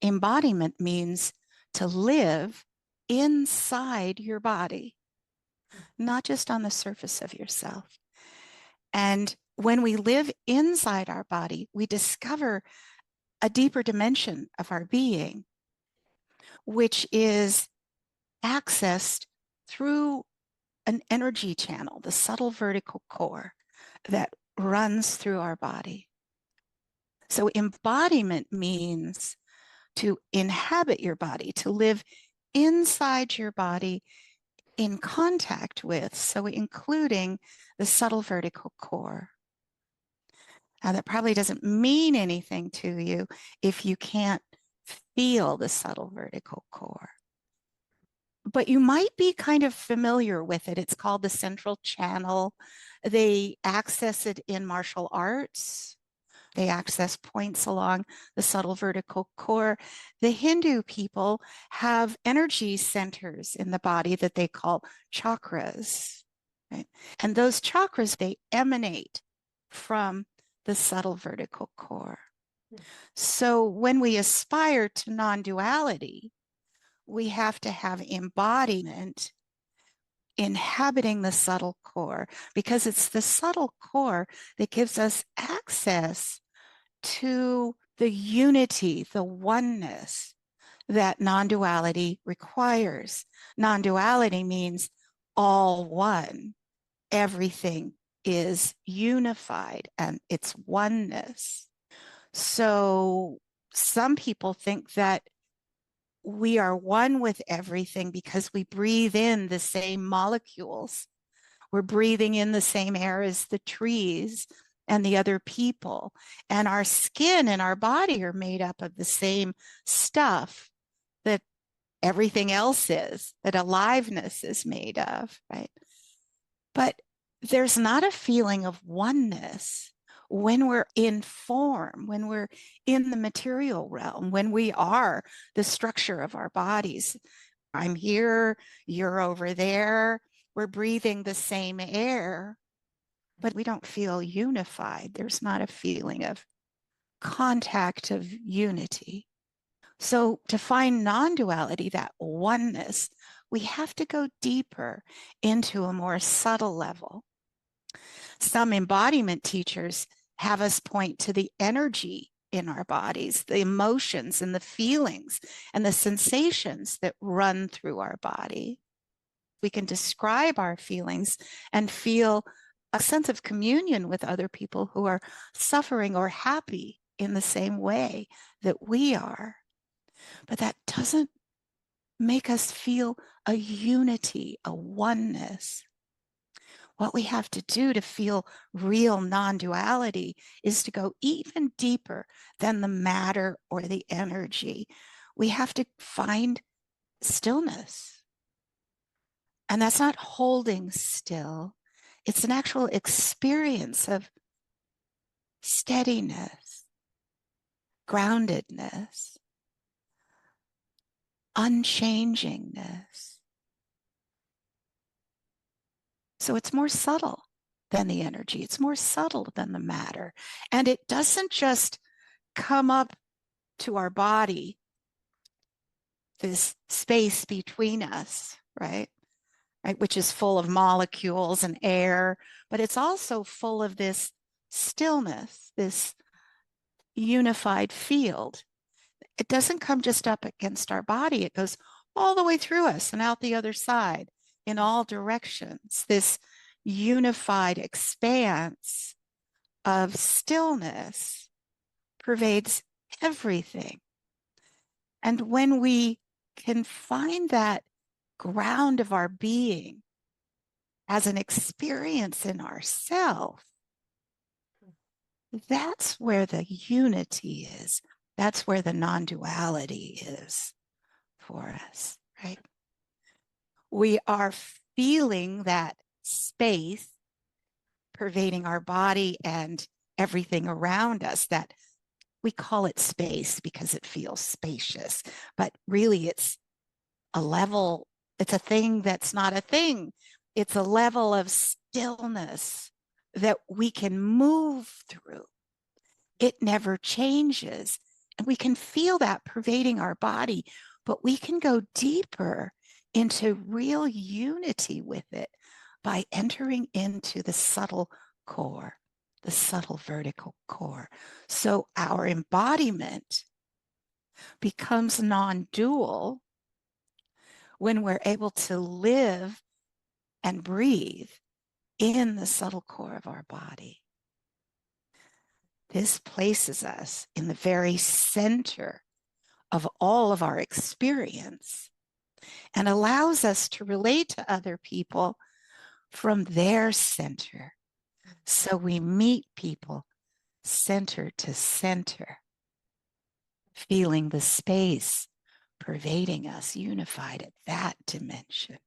Embodiment means to live inside your body, not just on the surface of yourself. And when we live inside our body, we discover a deeper dimension of our being, which is accessed through an energy channel, the subtle vertical core that runs through our body. So embodiment means to inhabit your body, to live inside your body in contact with, so including the subtle vertical core. Now, that probably doesn't mean anything to you if you can't feel the subtle vertical core. But you might be kind of familiar with it. It's called the central channel. They access it in martial arts. They access points along the subtle vertical core. The Hindu people have energy centers in the body that they call chakras, right? And those chakras, they emanate from the subtle vertical core. So when we aspire to non-duality, we have to have embodiment inhabiting the subtle core, because it's the subtle core that gives us access to the unity, the oneness that non-duality requires. Non-duality means all one. Everything is unified and it's oneness. So some people think that we are one with everything because we breathe in the same molecules. We're breathing in the same air as the trees and the other people. And our skin and our body are made up of the same stuff that everything else is, that aliveness is made of, right? But there's not a feeling of oneness when we're in form, when we're in the material realm, when we are the structure of our bodies. I'm here, you're over there, we're breathing the same air, but we don't feel unified. There's not a feeling of contact, of unity. So to find non-duality, that oneness, we have to go deeper into a more subtle level. Some embodiment teachers have us point to the energy in our bodies, the emotions and the feelings and the sensations that run through our body. We can describe our feelings and feel a sense of communion with other people who are suffering or happy in the same way that we are. But that doesn't make us feel a unity, a oneness. What we have to do to feel real non-duality is to go even deeper than the matter or the energy. We have to find stillness. And that's not holding still. It's an actual experience of steadiness, groundedness, unchangingness. So it's more subtle than the energy. It's more subtle than the matter. And it doesn't just come up to our body, this space between us, right? Right, which is full of molecules and air, but it's also full of this stillness, this unified field. It doesn't come just up against our body. It goes all the way through us and out the other side in all directions. This unified expanse of stillness pervades everything. And when we can find that ground of our being as an experience in ourself, that's where the unity is. That's where the non-duality is for us, right? We are feeling that space pervading our body and everything around us. That we call it space because it feels spacious, but really it's a level, it's a thing that's not a thing. It's a level of stillness that we can move through. It never changes. And we can feel that pervading our body, but we can go deeper into real unity with it by entering into the subtle core, the subtle vertical core. So our embodiment becomes non-dual when we're able to live and breathe in the subtle core of our body. This places us in the very center of all of our experience and allows us to relate to other people from their center. So we meet people center to center, feeling the space pervading us, unified at that dimension.